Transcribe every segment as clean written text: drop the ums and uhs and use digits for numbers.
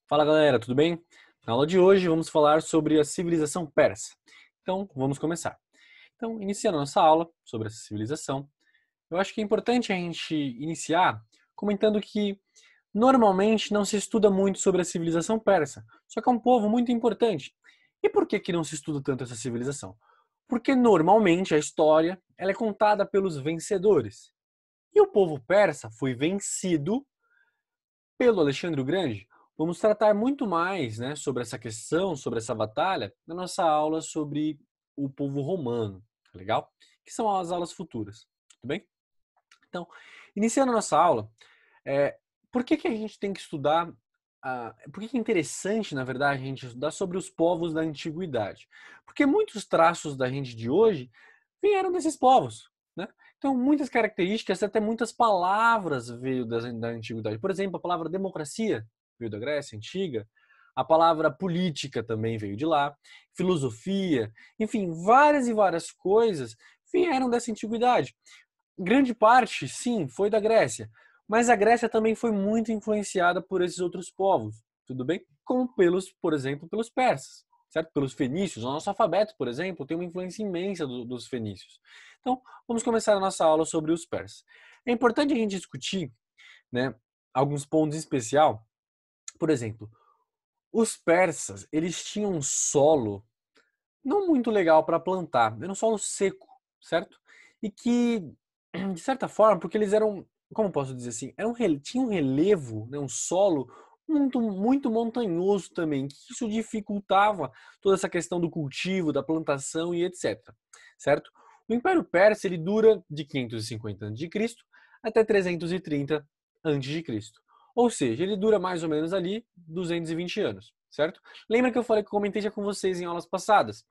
Fala galera, tudo bem? Na aula de hoje vamos falar sobre a civilização persa. Então, vamos começar. Então, iniciando a nossa aula sobre essa civilização, eu acho que é importante a gente iniciar comentando que normalmente não se estuda muito sobre a civilização persa, só que é um povo muito importante. E por que não se estuda tanto essa civilização? Porque normalmente a história ela é contada pelos vencedores. E o povo persa foi vencido pelo Alexandre o Grande. Vamos tratar muito mais, né, sobre essa questão, sobre essa batalha, na nossa aula sobre o povo romano, tá legal? Que são as aulas futuras, tudo bem? Então, iniciando a nossa aula, por que a gente tem que estudar, por que é interessante, na verdade, a gente estudar sobre os povos da antiguidade? Porque muitos traços da gente de hoje vieram desses povos, né? Então, muitas características, até muitas palavras veio da antiguidade. Por exemplo, a palavra democracia veio da Grécia Antiga, a palavra política também veio de lá, filosofia, enfim, várias e várias coisas vieram dessa antiguidade. Grande parte, sim, foi da Grécia, mas a Grécia também foi muito influenciada por esses outros povos, tudo bem? Como pelos, por exemplo, pelos persas, certo? Pelos fenícios. O nosso alfabeto, por exemplo, tem uma influência imensa dos fenícios. Então, vamos começar a nossa aula sobre os persas. É importante a gente discutir, né, alguns pontos em especial. Por exemplo, os persas, eles tinham um solo não muito legal para plantar, era um solo seco, certo? E que, de certa forma, porque eles eram, como posso dizer assim, tinha um relevo, né, um solo muito montanhoso também, que isso dificultava toda essa questão do cultivo, da plantação e etc, certo? O Império Persa ele dura de 550 a.C. até 330 a.C. Ou seja, ele dura mais ou menos ali 220 anos, certo? Lembra que eu falei que eu comentei já com vocês em aulas passadas?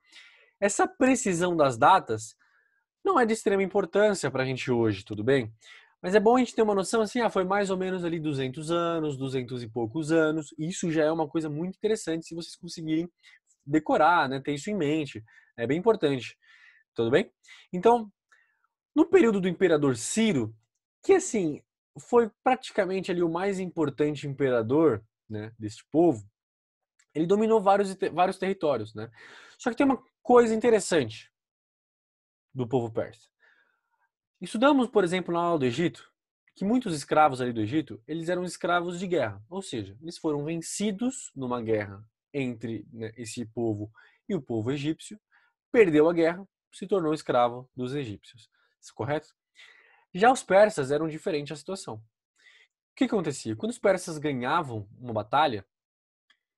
Essa precisão das datas não é de extrema importância para a gente hoje, tudo bem? Mas é bom a gente ter uma noção assim, foi mais ou menos ali 200 anos, 200 e poucos anos. Isso já é uma coisa muito interessante se vocês conseguirem decorar, né, ter isso em mente. É bem importante, tudo bem? Então, no período do imperador Ciro, que assim, foi praticamente ali o mais importante imperador, né, deste povo, ele dominou vários territórios, né? Só que tem uma coisa interessante do povo persa. Estudamos, por exemplo, na aula do Egito, que muitos escravos ali do Egito, eles eram escravos de guerra, ou seja, eles foram vencidos numa guerra entre, né, esse povo e o povo egípcio, perdeu a guerra, se tornou escravo dos egípcios. Isso é correto? Já os persas eram diferente a situação. O que acontecia? Quando os persas ganhavam uma batalha,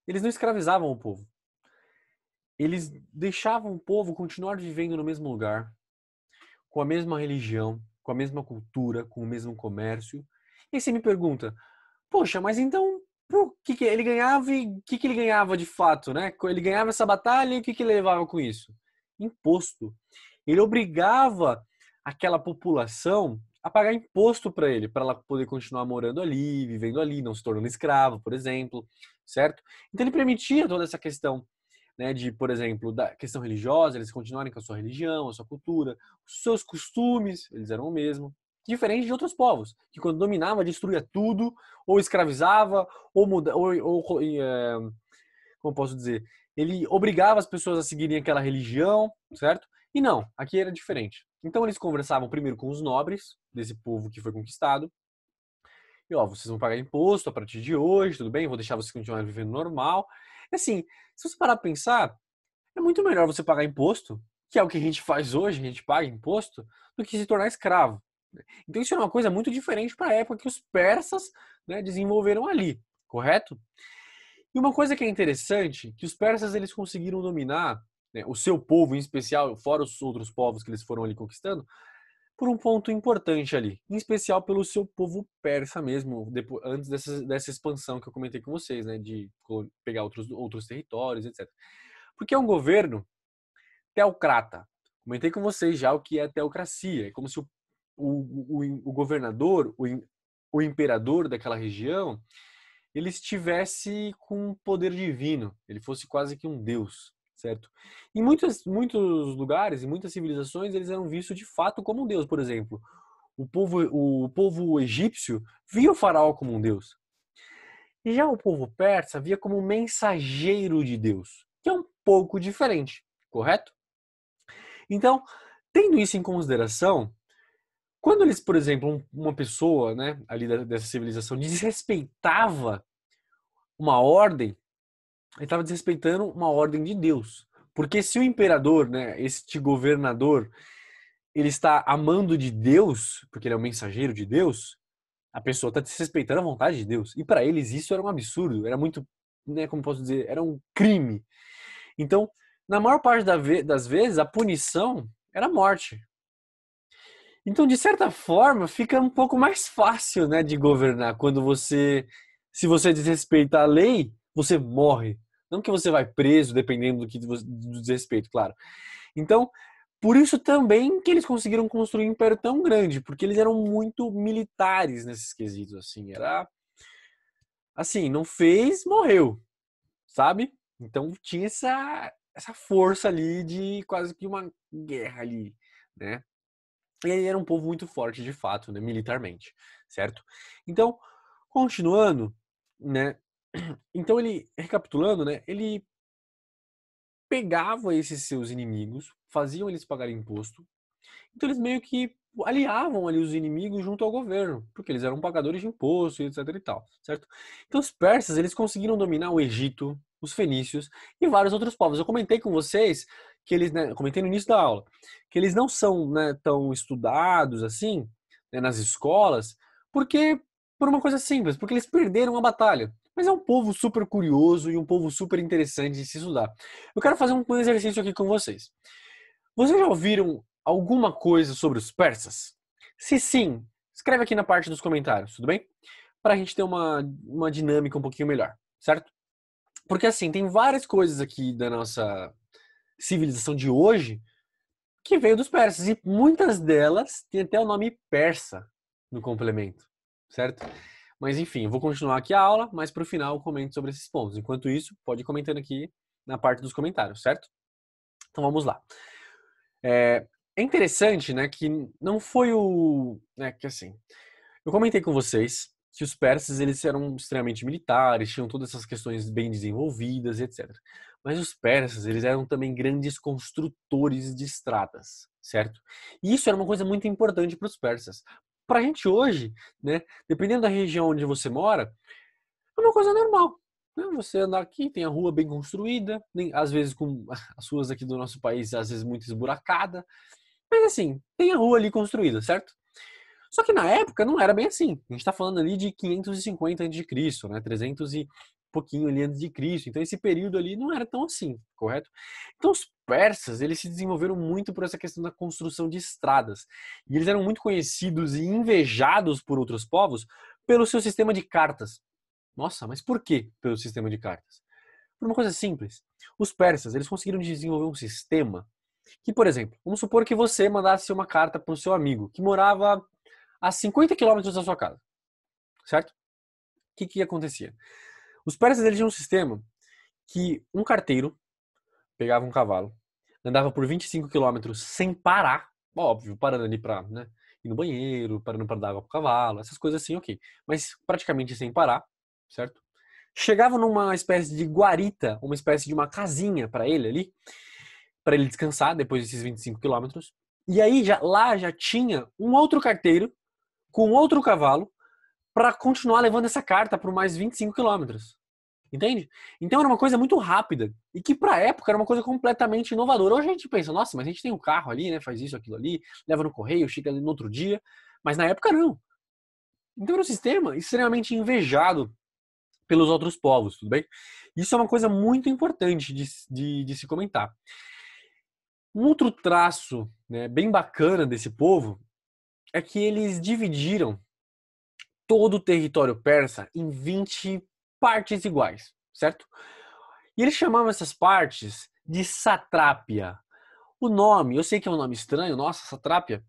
eles não escravizavam o povo. Eles deixavam o povo continuar vivendo no mesmo lugar, com a mesma religião, com a mesma cultura, com o mesmo comércio. E aí você me pergunta, poxa, mas então por que ele ganhava e o que ele ganhava de fato, né? Ele ganhava essa batalha e o que ele levava com isso? Imposto. Ele obrigava aquela população a pagar imposto para ele, para ela poder continuar morando ali, vivendo ali, não se tornando escravo, por exemplo, certo? Então ele permitia toda essa questão, né, de, por exemplo, da questão religiosa, eles continuarem com a sua religião, a sua cultura, os seus costumes, eles eram o mesmo. Diferente de outros povos, que quando dominava, destruía tudo, ou escravizava, ou muda, como posso dizer, ele obrigava as pessoas a seguirem aquela religião, certo? E não, aqui era diferente. Então eles conversavam primeiro com os nobres desse povo que foi conquistado, e ó, vocês vão pagar imposto a partir de hoje, tudo bem? Vou deixar vocês continuarem vivendo normal. E assim, se você parar pra pensar, é muito melhor você pagar imposto, que é o que a gente faz hoje, a gente paga imposto, do que se tornar escravo. Então isso é uma coisa muito diferente para a época que os persas, né, desenvolveram ali, correto? E uma coisa que é interessante, que os persas eles conseguiram dominar, né, o seu povo em especial, fora os outros povos que eles foram ali conquistando, por um ponto importante ali, em especial pelo seu povo persa mesmo, depois, antes dessa expansão que eu comentei com vocês, né, de pegar outros territórios, etc. Porque é um governo teocrata. Comentei com vocês já o que é teocracia. É como se o governador, o imperador daquela região, ele estivesse com um poder divino. Ele fosse quase que um deus, certo? Em muitos lugares, em muitas civilizações, eles eram vistos de fato como um deus. Por exemplo, o povo egípcio via o faraó como um deus. E já o povo persa via como mensageiro de Deus, que é um pouco diferente, correto? Então, tendo isso em consideração, quando eles, por exemplo, uma pessoa, né, ali dessa civilização desrespeitava uma ordem, ele estava desrespeitando uma ordem de Deus. Porque se o imperador, né, este governador, ele está amando de Deus, porque ele é o mensageiro de Deus, a pessoa está desrespeitando a vontade de Deus. E para eles isso era um absurdo, era muito, né, como posso dizer, era um crime. Então, na maior parte das vezes, a punição era a morte. Então, de certa forma, fica um pouco mais fácil, né, de governar quando se você desrespeita a lei, você morre. Não que você vai preso, dependendo do desrespeito, claro. Então, por isso também que eles conseguiram construir um império tão grande, porque eles eram muito militares nesses quesitos, assim, era assim, não fez, morreu, sabe? Então tinha essa força ali de quase que uma guerra ali, né? E ele era um povo muito forte, de fato, né, militarmente, certo? Então, continuando, né? Então ele, recapitulando, né? Ele pegava esses seus inimigos, faziam eles pagarem imposto. Então eles meio que aliavam ali os inimigos junto ao governo, porque eles eram pagadores de imposto e etc e tal, certo? Então os persas, eles conseguiram dominar o Egito, os fenícios e vários outros povos. Eu comentei com vocês que eles, né, comentei no início da aula, que eles não são, né, tão estudados assim, né, nas escolas, porque por uma coisa simples, porque eles perderam a batalha. Mas é um povo super curioso e um povo super interessante de se estudar. Eu quero fazer um exercício aqui com vocês. Vocês já ouviram alguma coisa sobre os persas? Se sim, escreve aqui na parte dos comentários, tudo bem? Para a gente ter uma dinâmica um pouquinho melhor, certo? Porque assim, tem várias coisas aqui da nossa civilização de hoje que veio dos persas, e muitas delas têm até o nome persa no complemento, certo? Mas enfim, eu vou continuar aqui a aula, mas para o final eu comento sobre esses pontos. Enquanto isso, pode ir comentando aqui na parte dos comentários, certo? Então vamos lá. É interessante, né, que não foi né, que assim, eu comentei com vocês que os persas, eles eram extremamente militares, tinham todas essas questões bem desenvolvidas, etc. Mas os persas, eles eram também grandes construtores de estradas, certo? E isso era uma coisa muito importante para os persas. Para a gente hoje, né, dependendo da região onde você mora, é uma coisa normal, né? Você andar aqui, tem a rua bem construída, nem, às vezes com as ruas aqui do nosso país, às vezes muito esburacada, mas assim, tem a rua ali construída, certo? Só que na época não era bem assim. A gente está falando ali de 550 a.C., né? 300 e pouquinho ali antes de Cristo. Então esse período ali não era tão assim, correto? Então os persas, eles se desenvolveram muito por essa questão da construção de estradas. E eles eram muito conhecidos e invejados por outros povos pelo seu sistema de cartas. Nossa, mas por que pelo sistema de cartas? Por uma coisa simples. Os persas, eles conseguiram desenvolver um sistema que, por exemplo, vamos supor que você mandasse uma carta para o seu amigo que morava a 50 quilômetros da sua casa, certo? O que acontecia? Os persas, eles tinham um sistema que um carteiro pegava um cavalo, andava por 25 quilômetros sem parar, óbvio, parando ali para, né, ir no banheiro, parando para dar água pro cavalo, essas coisas assim, ok. Mas praticamente sem parar, certo? Chegava numa espécie de guarita, uma espécie de uma casinha para ele descansar depois desses 25 quilômetros. E aí lá já tinha um outro carteiro com outro cavalo para continuar levando essa carta por mais 25 quilômetros. Entende? Então era uma coisa muito rápida e que para a época era uma coisa completamente inovadora. Hoje a gente pensa, nossa, mas a gente tem um carro ali, né? Faz isso, aquilo ali, leva no correio, chega ali no outro dia. Mas na época não. Então era um sistema extremamente invejado pelos outros povos, tudo bem? Isso é uma coisa muito importante de se comentar. Um outro traço, né, bem bacana desse povo é que eles dividiram todo o território persa em 20 partes iguais, certo? E eles chamavam essas partes de satrápia. O nome, eu sei que é um nome estranho, nossa, satrápia,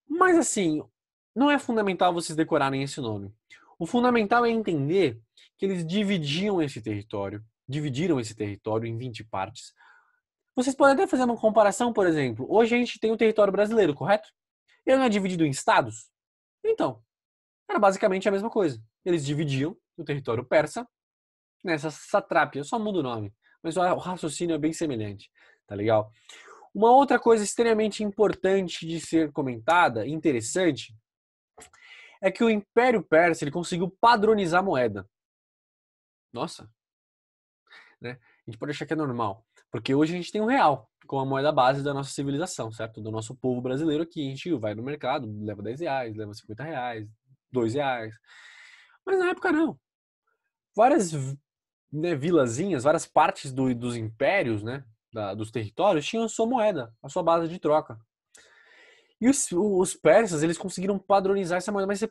mas assim, não é fundamental vocês decorarem esse nome. O fundamental é entender que eles dividiram esse território em 20 partes. Vocês podem até fazer uma comparação, por exemplo. Hoje a gente tem o território brasileiro, correto? Ele não é dividido em estados? Então, era basicamente a mesma coisa. Eles dividiam o território persa nessa satrápia, só muda o nome, mas o raciocínio é bem semelhante, tá legal? Uma outra coisa extremamente importante de ser comentada, interessante, é que o Império Persa ele conseguiu padronizar a moeda. Nossa, né? A gente pode achar que é normal, porque hoje a gente tem o real como a moeda base da nossa civilização, certo? Do nosso povo brasileiro aqui. A gente vai no mercado, leva R$ 10, leva R$ 50, R$ 2. Mas na época não. Várias, né, vilazinhas, várias partes dos impérios, né, dos territórios, tinham a sua moeda, a sua base de troca. E os persas, eles conseguiram padronizar essa moeda, mas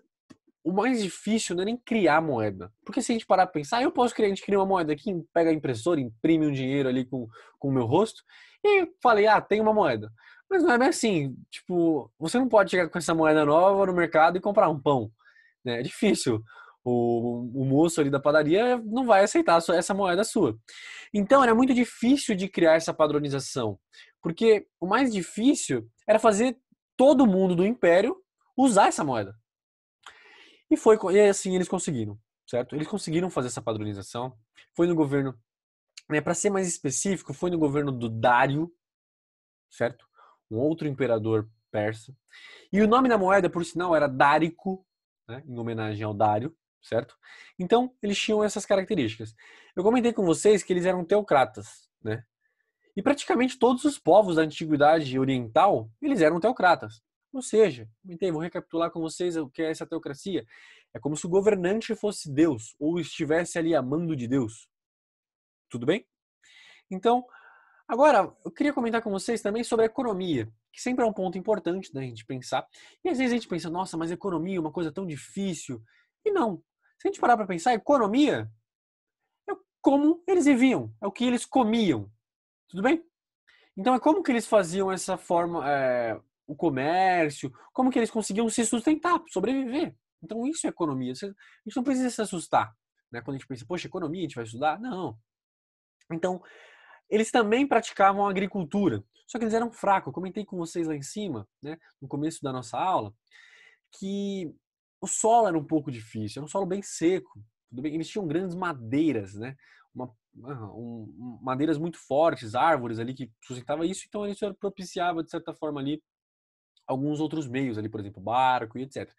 o mais difícil não é nem criar a moeda. Porque se a gente parar pra pensar, eu posso criar, a gente cria uma moeda aqui, pega a impressora, imprime um dinheiro ali com o meu rosto, e falei, tem uma moeda. Mas não é bem assim, tipo, você não pode chegar com essa moeda nova no mercado e comprar um pão, né? É difícil. O moço ali da padaria não vai aceitar essa moeda sua. Então era muito difícil de criar essa padronização, porque o mais difícil era fazer todo mundo do império usar essa moeda. E assim eles conseguiram, certo? Eles conseguiram fazer essa padronização. Foi no governo, né, para ser mais específico, foi no governo do Dário, certo? Um outro imperador persa. E o nome da moeda, por sinal, era Dárico, né, em homenagem ao Dário, certo? Então, eles tinham essas características. Eu comentei com vocês que eles eram teocratas, né? E praticamente todos os povos da antiguidade oriental, eles eram teocratas. Ou seja, vou recapitular com vocês o que é essa teocracia. É como se o governante fosse Deus, ou estivesse ali a mando de Deus. Tudo bem? Então, agora, eu queria comentar com vocês também sobre a economia, que sempre é um ponto importante da gente pensar. E às vezes a gente pensa, nossa, mas economia é uma coisa tão difícil. E não. Se a gente parar para pensar, economia é como eles viviam, é o que eles comiam. Tudo bem? Então é como que eles faziam essa forma, o comércio, como que eles conseguiam se sustentar, sobreviver. Então isso é economia. A gente não precisa se assustar, né? Quando a gente pensa, poxa, economia, a gente vai estudar? Não. Então, eles também praticavam agricultura, só que eles eram fracos. Eu comentei com vocês lá em cima, né, no começo da nossa aula, que o solo era um pouco difícil, era um solo bem seco. Tudo bem? Eles tinham grandes madeiras, né? Madeiras muito fortes, árvores ali que sustentavam isso, então isso propiciava, de certa forma, ali alguns outros meios ali, por exemplo, barco e etc.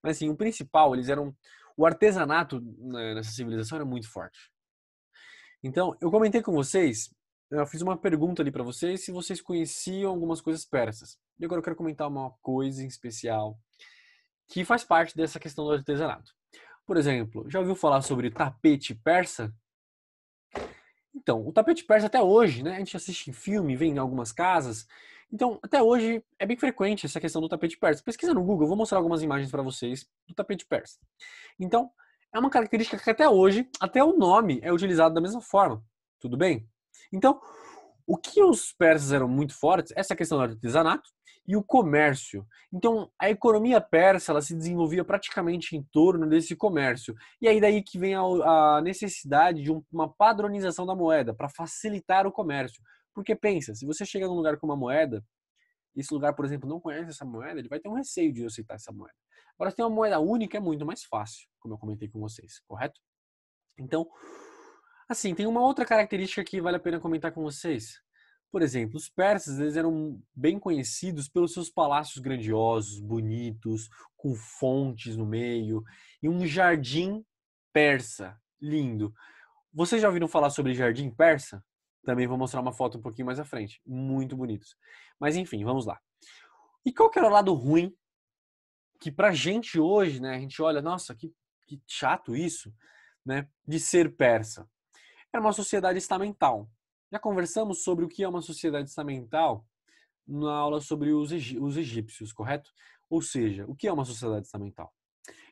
Mas assim, o principal, eles eram. O artesanato, né, nessa civilização era muito forte. Então, eu comentei com vocês, eu fiz uma pergunta ali para vocês se vocês conheciam algumas coisas persas. E agora eu quero comentar uma coisa em especial que faz parte dessa questão do artesanato. Por exemplo, já ouviu falar sobre tapete persa? Então, o tapete persa até hoje, né? A gente assiste em filme, vem em algumas casas. Então, até hoje é bem frequente essa questão do tapete persa. Pesquisa no Google, eu vou mostrar algumas imagens para vocês do tapete persa. Então, é uma característica que até hoje, até o nome é utilizado da mesma forma. Tudo bem? Então, o que os persas eram muito fortes, essa questão do artesanato e o comércio. Então, a economia persa ela se desenvolvia praticamente em torno desse comércio. E aí daí que vem a necessidade de uma padronização da moeda para facilitar o comércio. Porque pensa, se você chega num lugar com uma moeda, esse lugar, por exemplo, não conhece essa moeda, ele vai ter um receio de aceitar essa moeda. Agora, se tem uma moeda única, é muito mais fácil, como eu comentei com vocês, correto? Então, assim, tem uma outra característica que vale a pena comentar com vocês. Por exemplo, os persas eles eram bem conhecidos pelos seus palácios grandiosos, bonitos, com fontes no meio e um jardim persa lindo. Vocês já ouviram falar sobre jardim persa? Também vou mostrar uma foto um pouquinho mais à frente. Muito bonitos. Mas enfim, vamos lá. E qual que era o lado ruim que pra gente hoje, né, a gente olha, nossa, que chato isso, né, de ser persa? Era uma sociedade estamental. Já conversamos sobre o que é uma sociedade estamental na aula sobre os egípcios, correto? Ou seja, o que é uma sociedade estamental?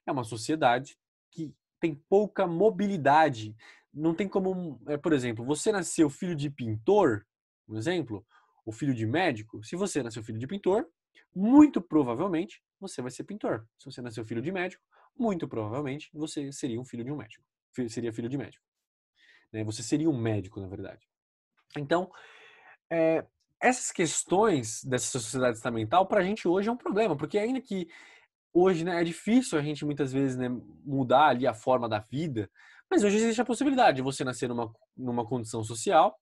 É uma sociedade que tem pouca mobilidade. Não tem como, por exemplo, você nasceu filho de pintor, um exemplo, ou filho de médico. Se você nasceu filho de pintor, muito provavelmente você vai ser pintor. Se você nasceu filho de médico, muito provavelmente você seria um filho de um médico. Seria filho de médico. Né? Você seria um médico, na verdade. Então, é, essas questões dessa sociedade estamental, para a gente hoje é um problema, porque ainda que hoje, né, é difícil a gente muitas vezes, né, mudar ali a forma da vida, mas hoje existe a possibilidade de você nascer numa condição social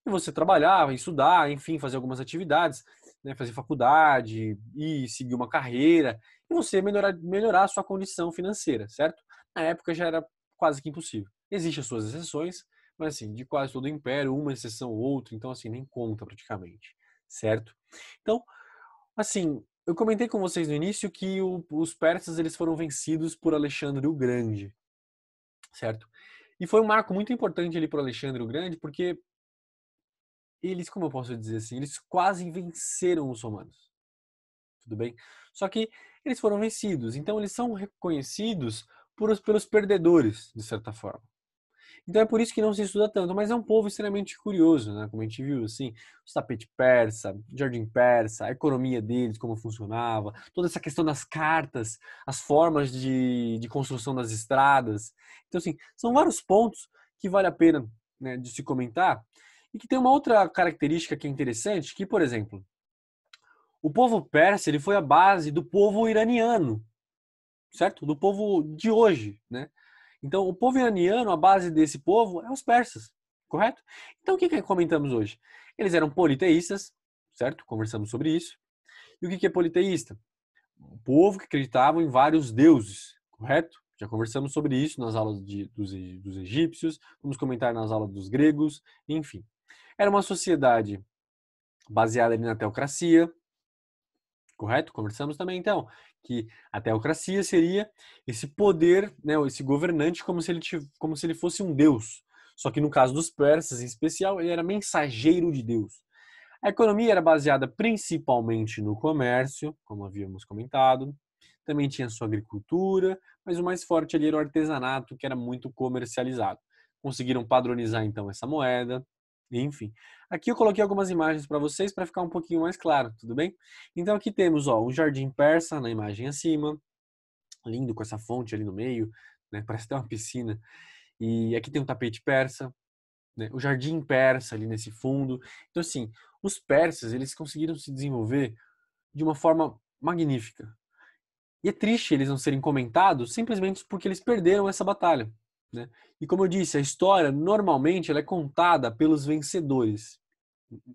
e você trabalhar, estudar, enfim, fazer algumas atividades, né, fazer faculdade e seguir uma carreira e você melhorar a sua condição financeira, certo? Na época já era quase que impossível. Existem as suas exceções, mas assim, de quase todo o império, uma exceção ou outra, então assim, nem conta praticamente, certo? Então, assim, eu comentei com vocês no início que os persas eles foram vencidos por Alexandre o Grande, certo? E foi um marco muito importante ali para Alexandre o Grande, porque eles, como eu posso dizer assim, eles quase venceram os romanos, tudo bem? Só que eles foram vencidos, então eles são reconhecidos pelos perdedores, de certa forma. Então é por isso que não se estuda tanto, mas é um povo extremamente curioso, né? Como a gente viu, assim, os tapete persa, jardim persa, a economia deles, como funcionava, toda essa questão das cartas, as formas de construção das estradas. Então, assim, são vários pontos que vale a pena, né, de se comentar e que tem uma outra característica que é interessante, que, por exemplo, o povo persa, ele foi a base do povo iraniano, certo? Do povo de hoje, né? Então, o povo iraniano, a base desse povo é os persas, correto? Então, o que comentamos hoje? Eles eram politeístas, certo? Conversamos sobre isso. E o que é politeísta? Um povo que acreditava em vários deuses, correto? Já conversamos sobre isso nas aulas dos egípcios, vamos comentar nas aulas dos gregos, enfim. Era uma sociedade baseada ali na teocracia, correto? Conversamos também, então, que a teocracia seria esse poder, né, esse governante como se ele fosse um deus. Só que no caso dos persas, em especial, ele era mensageiro de Deus. A economia era baseada principalmente no comércio, como havíamos comentado. Também tinha sua agricultura, mas o mais forte ali era o artesanato, que era muito comercializado. Conseguiram padronizar então essa moeda, enfim. Aqui eu coloquei algumas imagens para vocês para ficar um pouquinho mais claro, tudo bem? Então aqui temos, ó, um jardim persa na imagem acima, lindo com essa fonte ali no meio, né? Parece até uma piscina. E aqui tem um tapete persa, né? O jardim persa ali nesse fundo. Então assim, os persas, eles conseguiram se desenvolver de uma forma magnífica. E é triste eles não serem comentados simplesmente porque eles perderam essa batalha, né? E como eu disse, a história normalmente ela é contada pelos vencedores.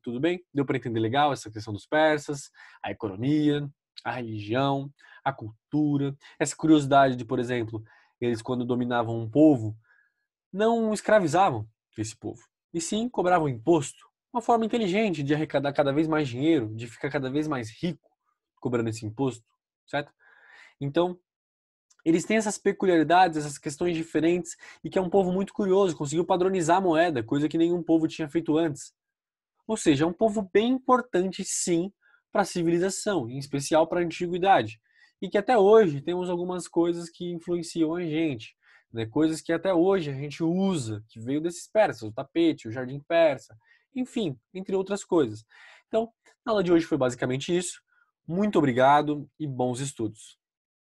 Tudo bem? Deu para entender legal essa questão dos persas, a economia, a religião, a cultura, essa curiosidade de, por exemplo, eles quando dominavam um povo, não escravizavam esse povo, e sim cobravam imposto. Uma forma inteligente de arrecadar cada vez mais dinheiro, de ficar cada vez mais rico cobrando esse imposto, certo? Então, eles têm essas peculiaridades, essas questões diferentes, e que é um povo muito curioso, conseguiu padronizar a moeda, coisa que nenhum povo tinha feito antes. Ou seja, é um povo bem importante, sim, para a civilização, em especial para a antiguidade. E que até hoje temos algumas coisas que influenciam a gente, né? Coisas que até hoje a gente usa, que veio desses persas, o tapete, o jardim persa, enfim, entre outras coisas. Então, a aula de hoje foi basicamente isso. Muito obrigado e bons estudos.